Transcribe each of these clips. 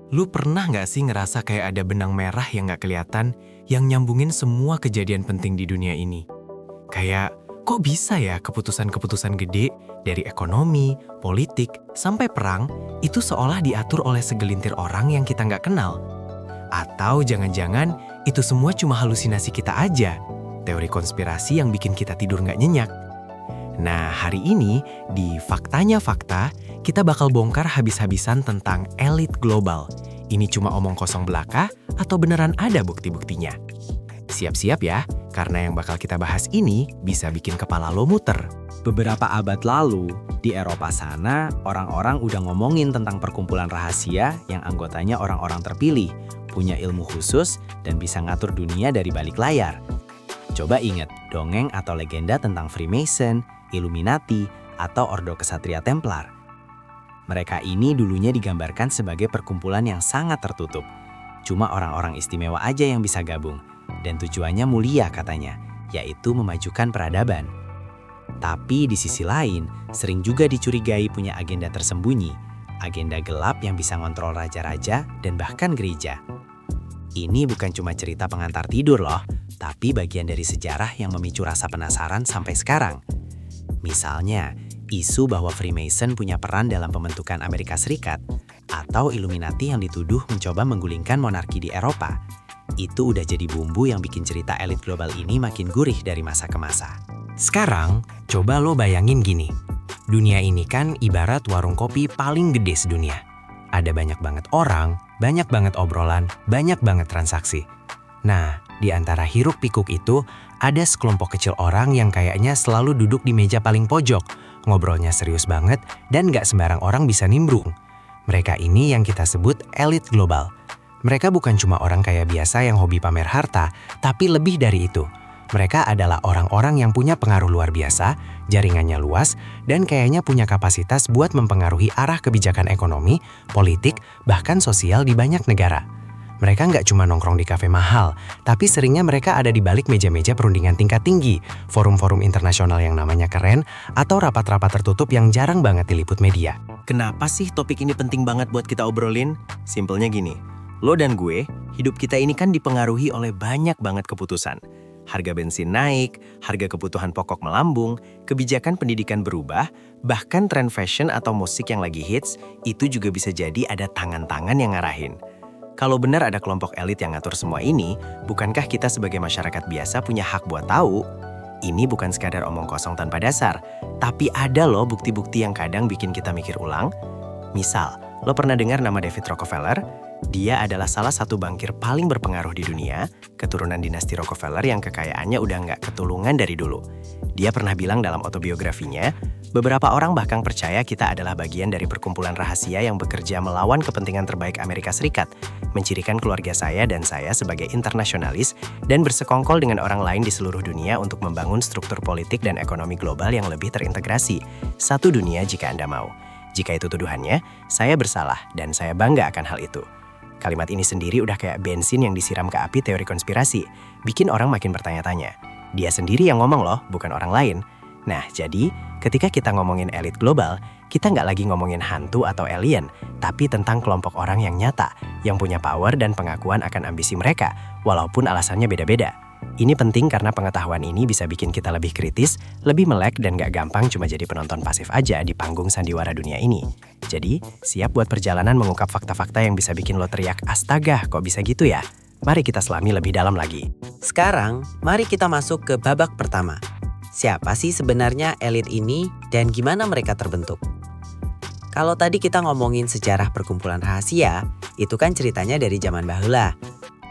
Lu pernah nggak sih ngerasa kayak ada benang merah yang nggak kelihatan yang nyambungin semua kejadian penting di dunia ini? Kayak, kok bisa ya keputusan-keputusan gede dari ekonomi, politik, sampai perang itu seolah diatur oleh segelintir orang yang kita nggak kenal? Atau jangan-jangan itu semua cuma halusinasi kita aja? Teori konspirasi yang bikin kita tidur nggak nyenyak? Nah, hari ini di Faktanya Fakta, kita bakal bongkar habis-habisan tentang elit global. Ini cuma omong kosong belaka atau beneran ada bukti-buktinya? Siap-siap ya, karena yang bakal kita bahas ini bisa bikin kepala lo muter. Beberapa abad lalu, di Eropa sana, orang-orang udah ngomongin tentang perkumpulan rahasia yang anggotanya orang-orang terpilih, punya ilmu khusus, dan bisa ngatur dunia dari balik layar. Coba inget dongeng atau legenda tentang Freemason, Illuminati, atau Ordo Kesatria Templar. Mereka ini dulunya digambarkan sebagai perkumpulan yang sangat tertutup. Cuma orang-orang istimewa aja yang bisa gabung. Dan tujuannya mulia katanya, yaitu memajukan peradaban. Tapi di sisi lain, sering juga dicurigai punya agenda tersembunyi. Agenda gelap yang bisa ngontrol raja-raja dan bahkan gereja. Ini bukan cuma cerita pengantar tidur loh, tapi bagian dari sejarah yang memicu rasa penasaran sampai sekarang. Misalnya, isu bahwa Freemason punya peran dalam pembentukan Amerika Serikat, atau Illuminati yang dituduh mencoba menggulingkan monarki di Eropa. Itu udah jadi bumbu yang bikin cerita elit global ini makin gurih dari masa ke masa. Sekarang, coba lo bayangin gini. Dunia ini kan ibarat warung kopi paling gede sedunia. Ada banyak banget orang, banyak banget obrolan, banyak banget transaksi. Nah, di antara hiruk pikuk itu, ada sekelompok kecil orang yang kayaknya selalu duduk di meja paling pojok, ngobrolnya serius banget dan gak sembarang orang bisa nimbrung. Mereka ini yang kita sebut elit global. Mereka bukan cuma orang kaya biasa yang hobi pamer harta, tapi lebih dari itu. Mereka adalah orang-orang yang punya pengaruh luar biasa, jaringannya luas, dan kayaknya punya kapasitas buat mempengaruhi arah kebijakan ekonomi, politik, bahkan sosial di banyak negara. Mereka nggak cuma nongkrong di kafe mahal, tapi seringnya mereka ada di balik meja-meja perundingan tingkat tinggi, forum-forum internasional yang namanya keren, atau rapat-rapat tertutup yang jarang banget diliput media. Kenapa sih topik ini penting banget buat kita obrolin? Simpelnya gini, lo dan gue, hidup kita ini kan dipengaruhi oleh banyak banget keputusan. Harga bensin naik, harga kebutuhan pokok melambung, kebijakan pendidikan berubah, bahkan tren fashion atau musik yang lagi hits, itu juga bisa jadi ada tangan-tangan yang ngarahin. Kalau benar ada kelompok elit yang ngatur semua ini, bukankah kita sebagai masyarakat biasa punya hak buat tahu? Ini bukan sekadar omong kosong tanpa dasar, tapi ada loh bukti-bukti yang kadang bikin kita mikir ulang. Misal, lo pernah dengar nama David Rockefeller? Dia adalah salah satu bankir paling berpengaruh di dunia, keturunan dinasti Rockefeller yang kekayaannya udah nggak ketulungan dari dulu. Dia pernah bilang dalam autobiografinya, beberapa orang bahkan percaya kita adalah bagian dari perkumpulan rahasia yang bekerja melawan kepentingan terbaik Amerika Serikat, mencirikan keluarga saya dan saya sebagai internasionalis, dan bersekongkol dengan orang lain di seluruh dunia untuk membangun struktur politik dan ekonomi global yang lebih terintegrasi. Satu dunia jika Anda mau. Jika itu tuduhannya, saya bersalah dan saya bangga akan hal itu. Kalimat ini sendiri udah kayak bensin yang disiram ke api teori konspirasi, bikin orang makin bertanya-tanya. Dia sendiri yang ngomong loh, bukan orang lain. Nah, jadi ketika kita ngomongin elit global, kita nggak lagi ngomongin hantu atau alien, tapi tentang kelompok orang yang nyata, yang punya power dan pengakuan akan ambisi mereka, walaupun alasannya beda-beda. Ini penting karena pengetahuan ini bisa bikin kita lebih kritis, lebih melek dan gak gampang cuma jadi penonton pasif aja di panggung sandiwara dunia ini. Jadi, siap buat perjalanan mengungkap fakta-fakta yang bisa bikin lo teriak, astaga kok bisa gitu ya? Mari kita selami lebih dalam lagi. Sekarang, mari kita masuk ke babak pertama. Siapa sih sebenarnya elit ini dan gimana mereka terbentuk? Kalau tadi kita ngomongin sejarah perkumpulan rahasia, itu kan ceritanya dari zaman bahula.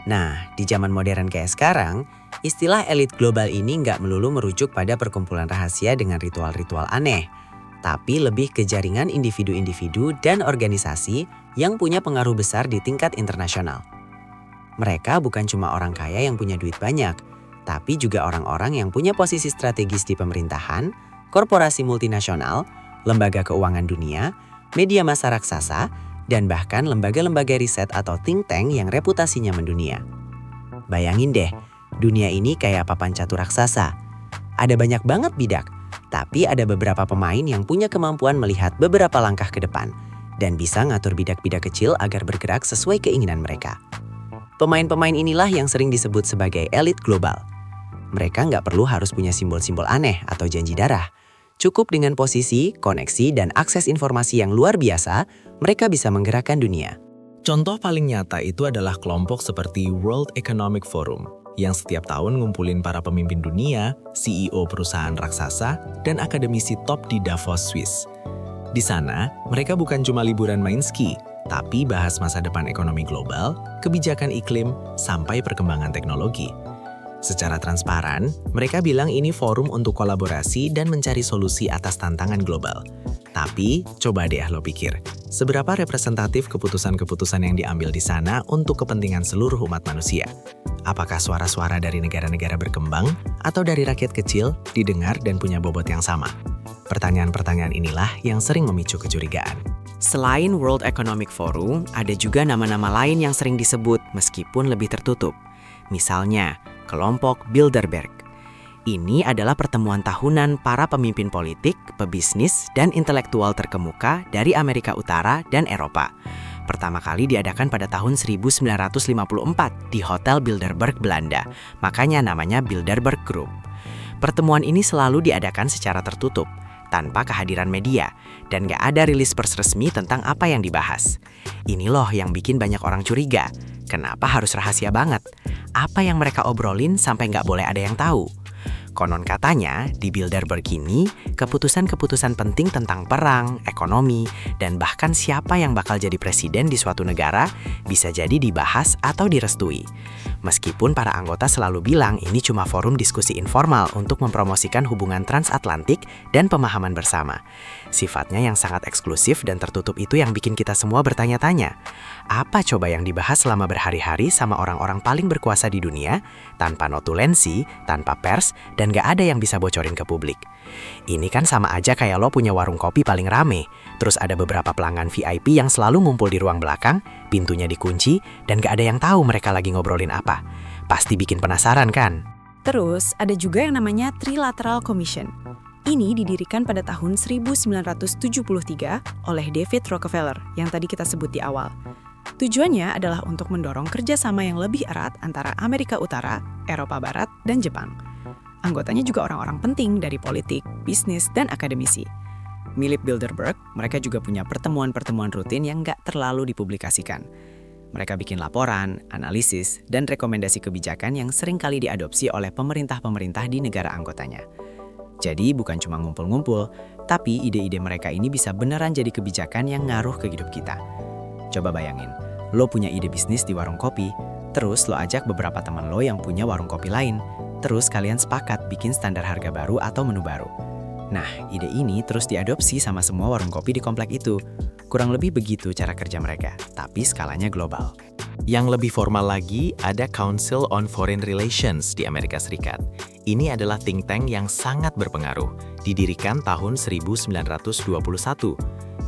Nah, di zaman modern kayak sekarang, istilah elit global ini nggak melulu merujuk pada perkumpulan rahasia dengan ritual-ritual aneh, tapi lebih ke jaringan individu-individu dan organisasi yang punya pengaruh besar di tingkat internasional. Mereka bukan cuma orang kaya yang punya duit banyak, tapi juga orang-orang yang punya posisi strategis di pemerintahan, korporasi multinasional, lembaga keuangan dunia, media massa raksasa, dan bahkan lembaga-lembaga riset atau think tank yang reputasinya mendunia. Bayangin deh, dunia ini kayak papan catur raksasa. Ada banyak banget bidak, tapi ada beberapa pemain yang punya kemampuan melihat beberapa langkah ke depan. dan bisa ngatur bidak-bidak kecil agar bergerak sesuai keinginan mereka. Pemain-pemain inilah yang sering disebut sebagai elit global. Mereka nggak perlu harus punya simbol-simbol aneh atau janji darah. Cukup dengan posisi, koneksi, dan akses informasi yang luar biasa, mereka bisa menggerakkan dunia. Contoh paling nyata itu adalah kelompok seperti World Economic Forum, yang setiap tahun ngumpulin para pemimpin dunia, CEO perusahaan raksasa, dan akademisi top di Davos, Swiss. Di sana, mereka bukan cuma liburan main ski, tapi bahas masa depan ekonomi global, kebijakan iklim, sampai perkembangan teknologi. Secara transparan, mereka bilang ini forum untuk kolaborasi dan mencari solusi atas tantangan global. Tapi, coba deh lo pikir, seberapa representatif keputusan-keputusan yang diambil di sana untuk kepentingan seluruh umat manusia? Apakah suara-suara dari negara-negara berkembang atau dari rakyat kecil didengar dan punya bobot yang sama? Pertanyaan-pertanyaan inilah yang sering memicu kecurigaan. Selain World Economic Forum, ada juga nama-nama lain yang sering disebut meskipun lebih tertutup. Misalnya, kelompok Bilderberg. Ini adalah pertemuan tahunan para pemimpin politik, pebisnis, dan intelektual terkemuka dari Amerika Utara dan Eropa. Pertama kali diadakan pada tahun 1954 di Hotel Bilderberg, Belanda. Makanya namanya Bilderberg Group. Pertemuan ini selalu diadakan secara tertutup, tanpa kehadiran media, dan gak ada rilis pers resmi tentang apa yang dibahas. Ini loh yang bikin banyak orang curiga. Kenapa harus rahasia banget? Apa yang mereka obrolin sampai gak boleh ada yang tahu? Konon katanya, di Bilderberg ini, keputusan-keputusan penting tentang perang, ekonomi, dan bahkan siapa yang bakal jadi presiden di suatu negara bisa jadi dibahas atau direstui. Meskipun para anggota selalu bilang ini cuma forum diskusi informal untuk mempromosikan hubungan transatlantik dan pemahaman bersama. Sifatnya yang sangat eksklusif dan tertutup itu yang bikin kita semua bertanya-tanya. Apa coba yang dibahas selama berhari-hari sama orang-orang paling berkuasa di dunia, tanpa notulensi, tanpa pers, dan gak ada yang bisa bocorin ke publik? Ini kan sama aja kayak lo punya warung kopi paling rame, terus ada beberapa pelanggan VIP yang selalu ngumpul di ruang belakang, pintunya dikunci, dan gak ada yang tahu mereka lagi ngobrolin apa. Pasti bikin penasaran kan? Terus ada juga yang namanya Trilateral Commission. Ini didirikan pada tahun 1973 oleh David Rockefeller yang tadi kita sebut di awal. Tujuannya adalah untuk mendorong kerjasama yang lebih erat antara Amerika Utara, Eropa Barat, dan Jepang. Anggotanya juga orang-orang penting dari politik, bisnis, dan akademisi. Mirip Bilderberg, mereka juga punya pertemuan-pertemuan rutin yang nggak terlalu dipublikasikan. Mereka bikin laporan, analisis, dan rekomendasi kebijakan yang sering kali diadopsi oleh pemerintah-pemerintah di negara anggotanya. Jadi bukan cuma ngumpul-ngumpul, tapi ide-ide mereka ini bisa beneran jadi kebijakan yang ngaruh ke hidup kita. Coba bayangin, lo punya ide bisnis di warung kopi, terus lo ajak beberapa teman lo yang punya warung kopi lain, terus kalian sepakat bikin standar harga baru atau menu baru. Nah, ide ini terus diadopsi sama semua warung kopi di komplek itu. Kurang lebih begitu cara kerja mereka, tapi skalanya global. Yang lebih formal lagi, ada Council on Foreign Relations di Amerika Serikat. Ini adalah think tank yang sangat berpengaruh, didirikan tahun 1921.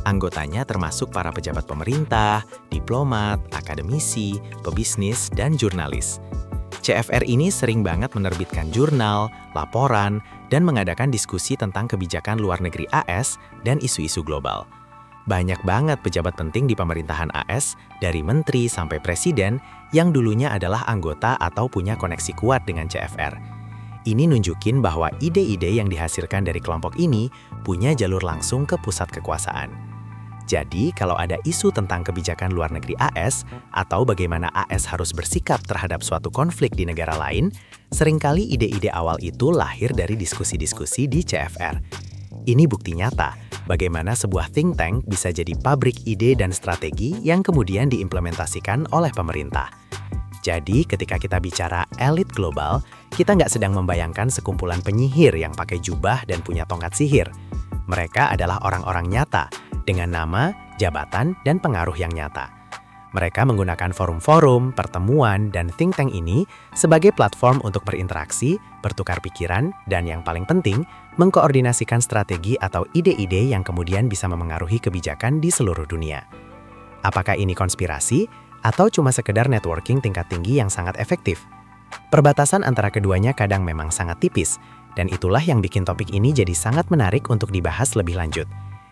Anggotanya termasuk para pejabat pemerintah, diplomat, akademisi, pebisnis, dan jurnalis. CFR ini sering banget menerbitkan jurnal, laporan, dan mengadakan diskusi tentang kebijakan luar negeri AS dan isu-isu global. Banyak banget pejabat penting di pemerintahan AS, dari menteri sampai presiden, yang dulunya adalah anggota atau punya koneksi kuat dengan CFR. Ini nunjukin bahwa ide-ide yang dihasilkan dari kelompok ini punya jalur langsung ke pusat kekuasaan. Jadi, kalau ada isu tentang kebijakan luar negeri AS, atau bagaimana AS harus bersikap terhadap suatu konflik di negara lain, seringkali ide-ide awal itu lahir dari diskusi-diskusi di CFR. Ini bukti nyata bagaimana sebuah think tank bisa jadi pabrik ide dan strategi yang kemudian diimplementasikan oleh pemerintah. Jadi, ketika kita bicara elit global, kita nggak sedang membayangkan sekumpulan penyihir yang pakai jubah dan punya tongkat sihir. Mereka adalah orang-orang nyata, dengan nama, jabatan, dan pengaruh yang nyata. Mereka menggunakan forum-forum, pertemuan, dan think tank ini sebagai platform untuk berinteraksi, bertukar pikiran, dan yang paling penting, mengkoordinasikan strategi atau ide-ide yang kemudian bisa memengaruhi kebijakan di seluruh dunia. Apakah ini konspirasi, atau cuma sekedar networking tingkat tinggi yang sangat efektif? Perbatasan antara keduanya kadang memang sangat tipis, dan itulah yang bikin topik ini jadi sangat menarik untuk dibahas lebih lanjut.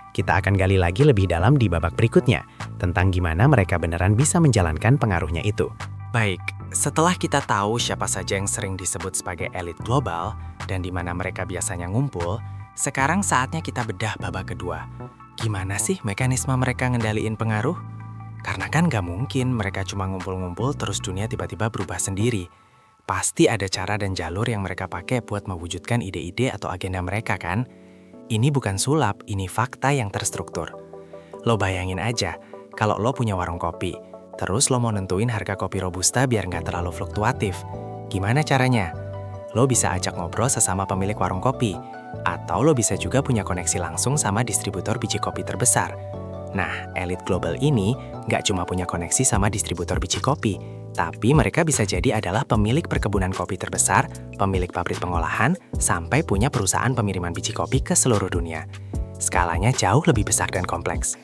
Kita akan gali lagi lebih dalam di babak berikutnya, tentang gimana mereka beneran bisa menjalankan pengaruhnya itu. Baik, setelah kita tahu siapa saja yang sering disebut sebagai elit global dan di mana mereka biasanya ngumpul, sekarang saatnya kita bedah babak kedua. Gimana sih mekanisme mereka ngendaliin pengaruh? Karena kan gak mungkin mereka cuma ngumpul-ngumpul terus dunia tiba-tiba berubah sendiri. Pasti ada cara dan jalur yang mereka pakai buat mewujudkan ide-ide atau agenda mereka kan? Ini bukan sulap, ini fakta yang terstruktur. Lo bayangin aja, kalau lo punya warung kopi, terus lo mau nentuin harga kopi Robusta biar nggak terlalu fluktuatif. Gimana caranya? Lo bisa ajak ngobrol sesama pemilik warung kopi, atau lo bisa juga punya koneksi langsung sama distributor biji kopi terbesar. Nah, elit global ini nggak cuma punya koneksi sama distributor biji kopi, tapi mereka bisa jadi adalah pemilik perkebunan kopi terbesar, pemilik pabrik pengolahan, sampai punya perusahaan pengiriman biji kopi ke seluruh dunia. Skalanya jauh lebih besar dan kompleks.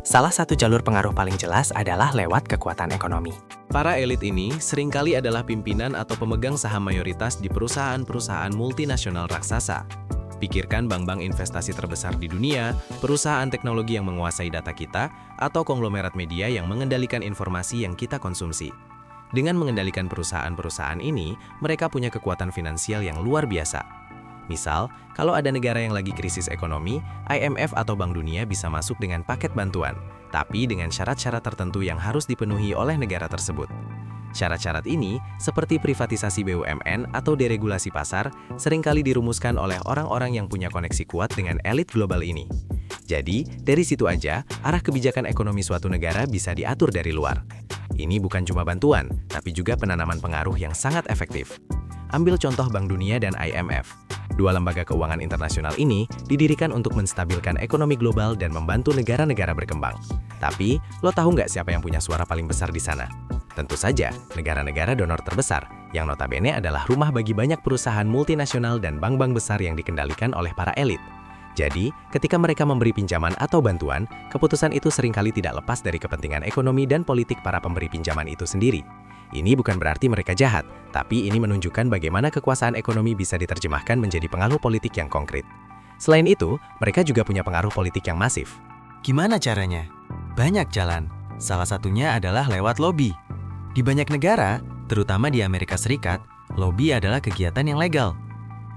Salah satu jalur pengaruh paling jelas adalah lewat kekuatan ekonomi. Para elit ini seringkali adalah pimpinan atau pemegang saham mayoritas di perusahaan-perusahaan multinasional raksasa. Pikirkan bank-bank investasi terbesar di dunia, perusahaan teknologi yang menguasai data kita, atau konglomerat media yang mengendalikan informasi yang kita konsumsi. Dengan mengendalikan perusahaan-perusahaan ini, mereka punya kekuatan finansial yang luar biasa. Misal, kalau ada negara yang lagi krisis ekonomi, IMF atau Bank Dunia bisa masuk dengan paket bantuan, tapi dengan syarat-syarat tertentu yang harus dipenuhi oleh negara tersebut. Syarat-syarat ini, seperti privatisasi BUMN atau deregulasi pasar, seringkali dirumuskan oleh orang-orang yang punya koneksi kuat dengan elit global ini. Jadi, dari situ aja, arah kebijakan ekonomi suatu negara bisa diatur dari luar. Ini bukan cuma bantuan, tapi juga penanaman pengaruh yang sangat efektif. Ambil contoh Bank Dunia dan IMF. Dua lembaga keuangan internasional ini didirikan untuk menstabilkan ekonomi global dan membantu negara-negara berkembang. Tapi, lo tahu nggak siapa yang punya suara paling besar di sana? Tentu saja, negara-negara donor terbesar, yang notabene adalah rumah bagi banyak perusahaan multinasional dan bank-bank besar yang dikendalikan oleh para elit. Jadi, ketika mereka memberi pinjaman atau bantuan, keputusan itu seringkali tidak lepas dari kepentingan ekonomi dan politik para pemberi pinjaman itu sendiri. Ini bukan berarti mereka jahat, tapi ini menunjukkan bagaimana kekuasaan ekonomi bisa diterjemahkan menjadi pengaruh politik yang konkret. Selain itu, mereka juga punya pengaruh politik yang masif. Gimana caranya? Banyak jalan. Salah satunya adalah lewat lobby. Di banyak negara, terutama di Amerika Serikat, lobby adalah kegiatan yang legal.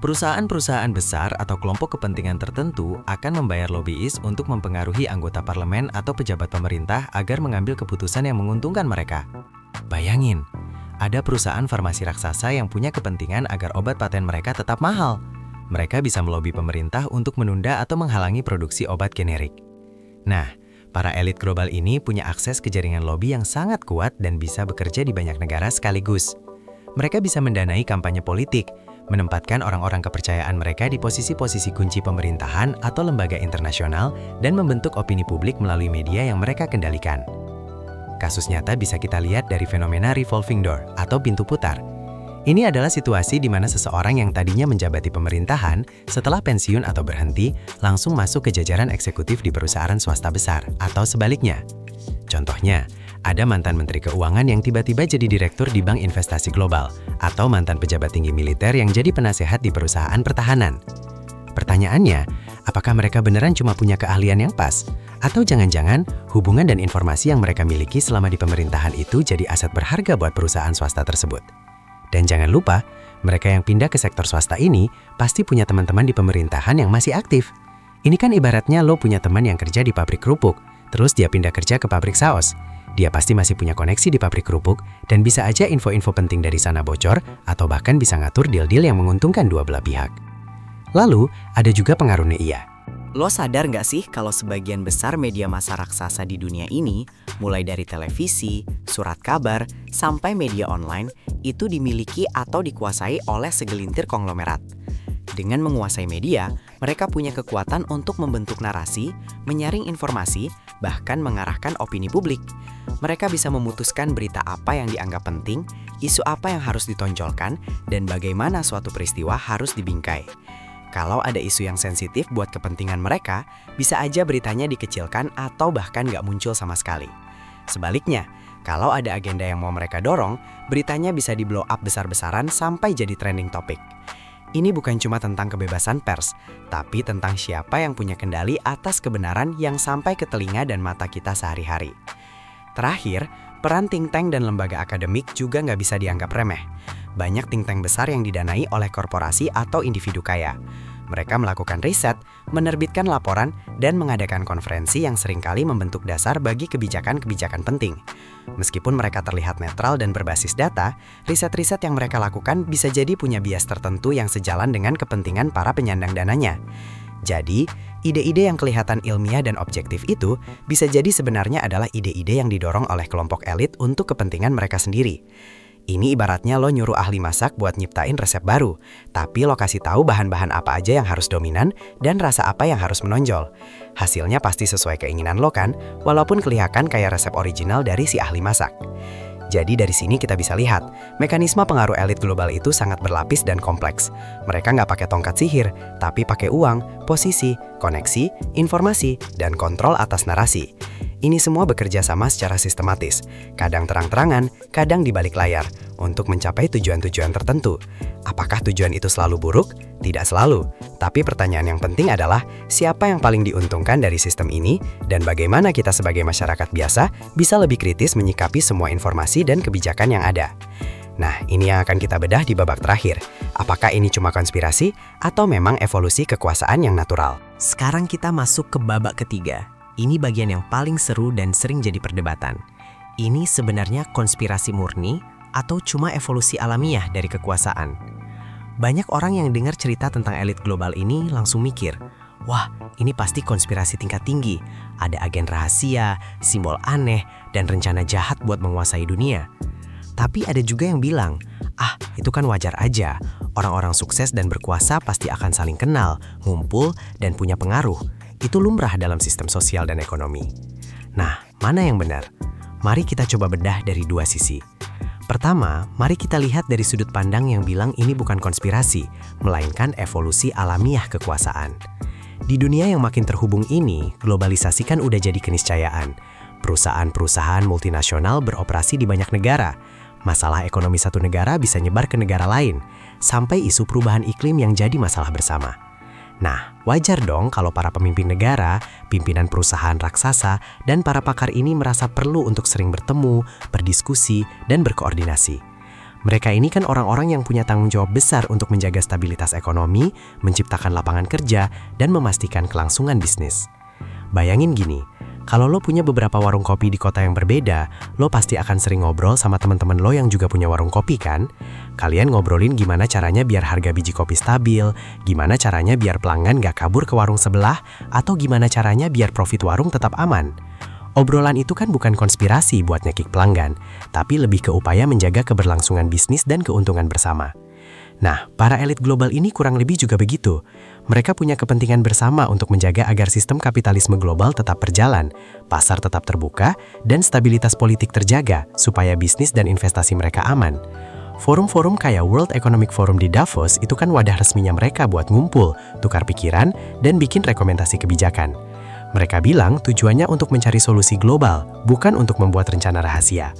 Perusahaan-perusahaan besar atau kelompok kepentingan tertentu akan membayar lobbyis untuk mempengaruhi anggota parlemen atau pejabat pemerintah agar mengambil keputusan yang menguntungkan mereka. Bayangin, ada perusahaan farmasi raksasa yang punya kepentingan agar obat paten mereka tetap mahal. Mereka bisa melobi pemerintah untuk menunda atau menghalangi produksi obat generik. Nah, para elit global ini punya akses ke jaringan lobby yang sangat kuat dan bisa bekerja di banyak negara sekaligus. Mereka bisa mendanai kampanye politik, menempatkan orang-orang kepercayaan mereka di posisi-posisi kunci pemerintahan atau lembaga internasional, dan membentuk opini publik melalui media yang mereka kendalikan. Kasus nyata bisa kita lihat dari fenomena revolving door atau pintu putar. Ini adalah situasi di mana seseorang yang tadinya menjabati pemerintahan, setelah pensiun atau berhenti, langsung masuk ke jajaran eksekutif di perusahaan swasta besar, atau sebaliknya. Contohnya, ada mantan Menteri Keuangan yang tiba-tiba jadi direktur di Bank Investasi Global, atau mantan pejabat tinggi militer yang jadi penasehat di perusahaan pertahanan. Pertanyaannya, apakah mereka beneran cuma punya keahlian yang pas? Atau jangan-jangan hubungan dan informasi yang mereka miliki selama di pemerintahan itu jadi aset berharga buat perusahaan swasta tersebut? Dan jangan lupa, mereka yang pindah ke sektor swasta ini pasti punya teman-teman di pemerintahan yang masih aktif. Ini kan ibaratnya lo punya teman yang kerja di pabrik kerupuk, terus dia pindah kerja ke pabrik saus. Dia pasti masih punya koneksi di pabrik kerupuk dan bisa aja info-info penting dari sana bocor atau bahkan bisa ngatur deal-deal yang menguntungkan dua belah pihak. Lalu, ada juga pengaruh NEIA. Lo sadar nggak sih kalau sebagian besar media massa raksasa di dunia ini, mulai dari televisi, surat kabar, sampai media online, itu dimiliki atau dikuasai oleh segelintir konglomerat. Dengan menguasai media, mereka punya kekuatan untuk membentuk narasi, menyaring informasi, bahkan mengarahkan opini publik. Mereka bisa memutuskan berita apa yang dianggap penting, isu apa yang harus ditonjolkan, dan bagaimana suatu peristiwa harus dibingkai. Kalau ada isu yang sensitif buat kepentingan mereka, bisa aja beritanya dikecilkan atau bahkan nggak muncul sama sekali. Sebaliknya, kalau ada agenda yang mau mereka dorong, beritanya bisa di blow up besar-besaran sampai jadi trending topic. Ini bukan cuma tentang kebebasan pers, tapi tentang siapa yang punya kendali atas kebenaran yang sampai ke telinga dan mata kita sehari-hari. Terakhir, peran think tank dan lembaga akademik juga nggak bisa dianggap remeh. Banyak think tank besar yang didanai oleh korporasi atau individu kaya. Mereka melakukan riset, menerbitkan laporan, dan mengadakan konferensi yang seringkali membentuk dasar bagi kebijakan-kebijakan penting. Meskipun mereka terlihat netral dan berbasis data, riset-riset yang mereka lakukan bisa jadi punya bias tertentu yang sejalan dengan kepentingan para penyandang dananya. Jadi, ide-ide yang kelihatan ilmiah dan objektif itu bisa jadi sebenarnya adalah ide-ide yang didorong oleh kelompok elit untuk kepentingan mereka sendiri. Ini ibaratnya lo nyuruh ahli masak buat nyiptain resep baru, tapi lo kasih tahu bahan-bahan apa aja yang harus dominan dan rasa apa yang harus menonjol. Hasilnya pasti sesuai keinginan lo kan, walaupun kelihatan kayak resep original dari si ahli masak. Jadi dari sini kita bisa lihat, mekanisme pengaruh elit global itu sangat berlapis dan kompleks. Mereka nggak pakai tongkat sihir, tapi pakai uang, posisi, koneksi, informasi, dan kontrol atas narasi. Ini semua bekerja sama secara sistematis, kadang terang-terangan, kadang di balik layar, untuk mencapai tujuan-tujuan tertentu. Apakah tujuan itu selalu buruk? Tidak selalu. Tapi pertanyaan yang penting adalah, siapa yang paling diuntungkan dari sistem ini, dan bagaimana kita sebagai masyarakat biasa bisa lebih kritis menyikapi semua informasi dan kebijakan yang ada. Nah, ini yang akan kita bedah di babak terakhir. Apakah ini cuma konspirasi, atau memang evolusi kekuasaan yang natural? Sekarang kita masuk ke babak ketiga. Ini bagian yang paling seru dan sering jadi perdebatan. Ini sebenarnya konspirasi murni atau cuma evolusi alamiah dari kekuasaan? Banyak orang yang dengar cerita tentang elit global ini langsung mikir, wah, ini pasti konspirasi tingkat tinggi. Ada agen rahasia, simbol aneh, dan rencana jahat buat menguasai dunia. Tapi ada juga yang bilang, itu kan wajar aja. Orang-orang sukses dan berkuasa pasti akan saling kenal, ngumpul, dan punya pengaruh. Itu lumrah dalam sistem sosial dan ekonomi. Nah, mana yang benar? Mari kita coba bedah dari dua sisi. Pertama, mari kita lihat dari sudut pandang yang bilang ini bukan konspirasi, melainkan evolusi alamiah kekuasaan. Di dunia yang makin terhubung ini, globalisasi kan udah jadi keniscayaan. Perusahaan-perusahaan multinasional beroperasi di banyak negara. Masalah ekonomi satu negara bisa nyebar ke negara lain, sampai isu perubahan iklim yang jadi masalah bersama. Nah, wajar dong kalau para pemimpin negara, pimpinan perusahaan raksasa, dan para pakar ini merasa perlu untuk sering bertemu, berdiskusi, dan berkoordinasi. Mereka ini kan orang-orang yang punya tanggung jawab besar untuk menjaga stabilitas ekonomi, menciptakan lapangan kerja, dan memastikan kelangsungan bisnis. Bayangin gini, kalau lo punya beberapa warung kopi di kota yang berbeda, lo pasti akan sering ngobrol sama teman-teman lo yang juga punya warung kopi kan? Kalian ngobrolin gimana caranya biar harga biji kopi stabil, gimana caranya biar pelanggan gak kabur ke warung sebelah, atau gimana caranya biar profit warung tetap aman. Obrolan itu kan bukan konspirasi buat nyekik pelanggan, tapi lebih ke upaya menjaga keberlangsungan bisnis dan keuntungan bersama. Nah, para elit global ini kurang lebih juga begitu. Mereka punya kepentingan bersama untuk menjaga agar sistem kapitalisme global tetap berjalan, pasar tetap terbuka, dan stabilitas politik terjaga supaya bisnis dan investasi mereka aman. Forum-forum kayak World Economic Forum di Davos itu kan wadah resminya mereka buat ngumpul, tukar pikiran, dan bikin rekomendasi kebijakan. Mereka bilang tujuannya untuk mencari solusi global, bukan untuk membuat rencana rahasia.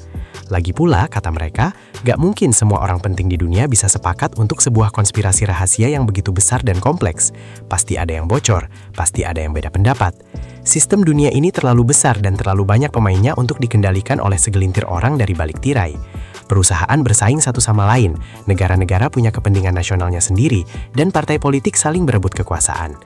Lagi pula, kata mereka, gak mungkin semua orang penting di dunia bisa sepakat untuk sebuah konspirasi rahasia yang begitu besar dan kompleks. Pasti ada yang bocor, pasti ada yang beda pendapat. Sistem dunia ini terlalu besar dan terlalu banyak pemainnya untuk dikendalikan oleh segelintir orang dari balik tirai. Perusahaan bersaing satu sama lain, negara-negara punya kepentingan nasionalnya sendiri, dan partai politik saling berebut kekuasaan.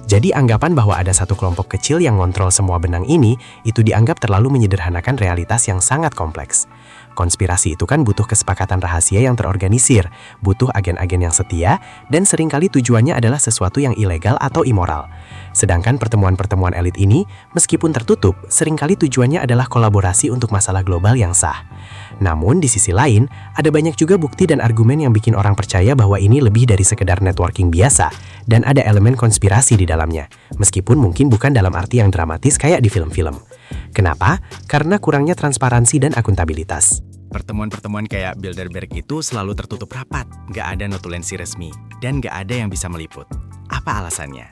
Jadi anggapan bahwa ada satu kelompok kecil yang ngontrol semua benang ini, itu dianggap terlalu menyederhanakan realitas yang sangat kompleks. Konspirasi itu kan butuh kesepakatan rahasia yang terorganisir, butuh agen-agen yang setia, dan seringkali tujuannya adalah sesuatu yang ilegal atau immoral. Sedangkan pertemuan-pertemuan elit ini, meskipun tertutup, seringkali tujuannya adalah kolaborasi untuk masalah global yang sah. Namun di sisi lain, ada banyak juga bukti dan argumen yang bikin orang percaya bahwa ini lebih dari sekedar networking biasa, dan ada elemen konspirasi di dalamnya, meskipun mungkin bukan dalam arti yang dramatis kayak di film-film. Kenapa? Karena kurangnya transparansi dan akuntabilitas. Pertemuan-pertemuan kayak Bilderberg itu selalu tertutup rapat, nggak ada notulensi resmi, dan nggak ada yang bisa meliput. Apa alasannya?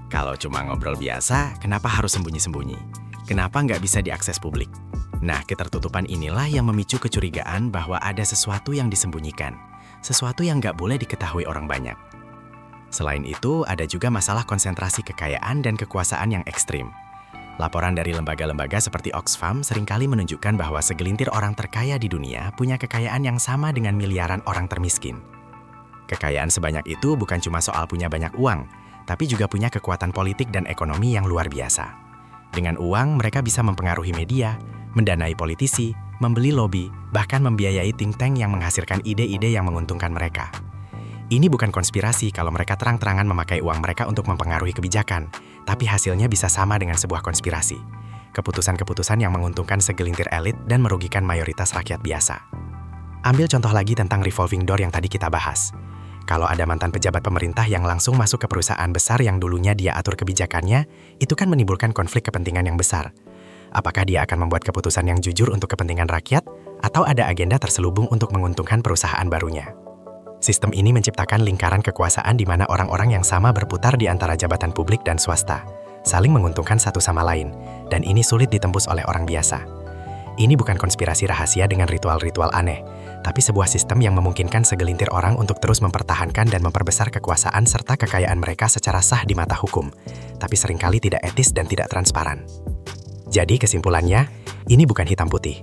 Kalau cuma ngobrol biasa, kenapa harus sembunyi-sembunyi? Kenapa nggak bisa diakses publik? Nah, ketertutupan inilah yang memicu kecurigaan bahwa ada sesuatu yang disembunyikan. Sesuatu yang nggak boleh diketahui orang banyak. Selain itu, ada juga masalah konsentrasi kekayaan dan kekuasaan yang ekstrim. Laporan dari lembaga-lembaga seperti Oxfam seringkali menunjukkan bahwa segelintir orang terkaya di dunia punya kekayaan yang sama dengan miliaran orang termiskin. Kekayaan sebanyak itu bukan cuma soal punya banyak uang, tapi juga punya kekuatan politik dan ekonomi yang luar biasa. Dengan uang, mereka bisa mempengaruhi media, mendanai politisi, membeli lobi, bahkan membiayai think tank yang menghasilkan ide-ide yang menguntungkan mereka. Ini bukan konspirasi kalau mereka terang-terangan memakai uang mereka untuk mempengaruhi kebijakan, tapi hasilnya bisa sama dengan sebuah konspirasi. Keputusan-keputusan yang menguntungkan segelintir elit dan merugikan mayoritas rakyat biasa. Ambil contoh lagi tentang revolving door yang tadi kita bahas. Kalau ada mantan pejabat pemerintah yang langsung masuk ke perusahaan besar yang dulunya dia atur kebijakannya, itu kan menimbulkan konflik kepentingan yang besar. Apakah dia akan membuat keputusan yang jujur untuk kepentingan rakyat, atau ada agenda terselubung untuk menguntungkan perusahaan barunya? Sistem ini menciptakan lingkaran kekuasaan di mana orang-orang yang sama berputar di antara jabatan publik dan swasta, saling menguntungkan satu sama lain, dan ini sulit ditembus oleh orang biasa. Ini bukan konspirasi rahasia dengan ritual-ritual aneh, tapi sebuah sistem yang memungkinkan segelintir orang untuk terus mempertahankan dan memperbesar kekuasaan serta kekayaan mereka secara sah di mata hukum, tapi seringkali tidak etis dan tidak transparan. Jadi kesimpulannya, ini bukan hitam putih.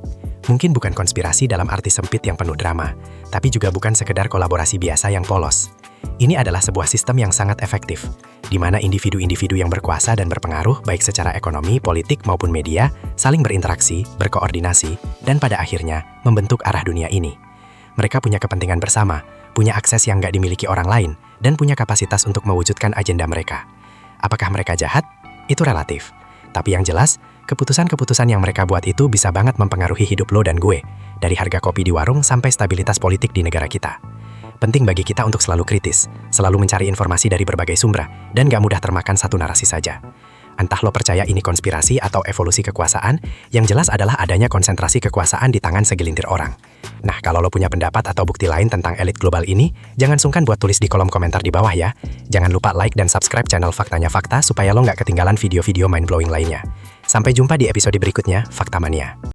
Mungkin bukan konspirasi dalam arti sempit yang penuh drama, tapi juga bukan sekedar kolaborasi biasa yang polos. Ini adalah sebuah sistem yang sangat efektif, di mana individu-individu yang berkuasa dan berpengaruh baik secara ekonomi, politik, maupun media, saling berinteraksi, berkoordinasi, dan pada akhirnya membentuk arah dunia ini. Mereka punya kepentingan bersama, punya akses yang nggak dimiliki orang lain, dan punya kapasitas untuk mewujudkan agenda mereka. Apakah mereka jahat? Itu relatif. Tapi yang jelas, keputusan-keputusan yang mereka buat itu bisa banget mempengaruhi hidup lo dan gue, dari harga kopi di warung sampai stabilitas politik di negara kita. Penting bagi kita untuk selalu kritis, selalu mencari informasi dari berbagai sumber, dan gak mudah termakan satu narasi saja. Entah lo percaya ini konspirasi atau evolusi kekuasaan, yang jelas adalah adanya konsentrasi kekuasaan di tangan segelintir orang. Nah, kalau lo punya pendapat atau bukti lain tentang elit global ini, jangan sungkan buat tulis di kolom komentar di bawah ya. Jangan lupa like dan subscribe channel Faktanya Fakta supaya lo nggak ketinggalan video-video mind-blowing lainnya. Sampai jumpa di episode berikutnya, Fakta Mania.